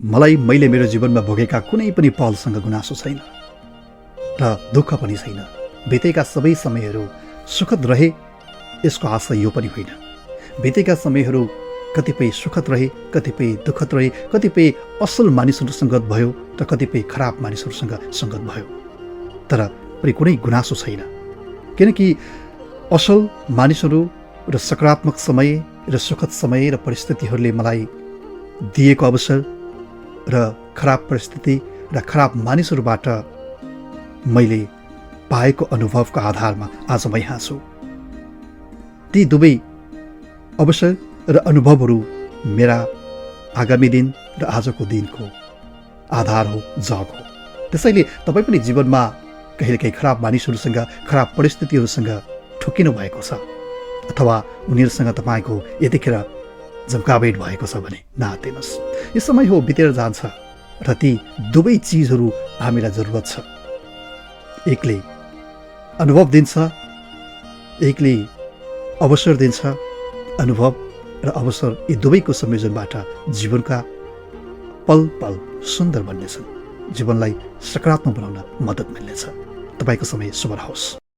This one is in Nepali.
मैले मेरो जीवनमा भोगेका कुनै पनि पलसँग गुनासो छैन र दुःख पनि छैन। बितेका सबै समयहरू सुखद रहे यसको आशा यो पनि होइन। बितेका समयहरू कतिपय सुखद रहे, कतिपय दुःखद रहे, कतिपय असल मानिसहरूसँग भयो र कतिपय खराब मानिसहरूसँग सङ्गत भयो, तर पनि कुनै गुनासो छैन। किनकि असल मानिसहरू र सकारात्मक समय र सुखद समय र परिस्थितिहरूले मलाई दिएको अवसर र खराब परिस्थिति र खराब मानिसहरूबाट मैले पाएको अनुभवको आधारमा आज म यहाँ छु। ती दुवै अवसर र अनुभवहरू मेरा आगामी दिन र आजको दिनको आधार हो, जग हो। त्यसैले तपाईँ पनि जीवनमा कहिलेकाहीँ खराब मानिसहरूसँग, खराब परिस्थितिहरूसँग ठोकिनु भएको छ अथवा उनीहरूसँग तपाईँको यतिखेर जम्काभेट भएको छ भने नआत्तिनुस्। यो समय हो, बितेर जान्छ र ती दुवै चिजहरू हामीलाई जरुरत छ। एकले अनुभव दिन्छ, एकले अवसर दिन्छ। अनुभव र अवसर यी दुवैको संयोजनबाट जीवनका पल पल सुन्दर बन्नेछन्, जीवनलाई सकारात्मक बनाउन मद्दत मिल्नेछ। तपाईँको समय शुभ रहोस्।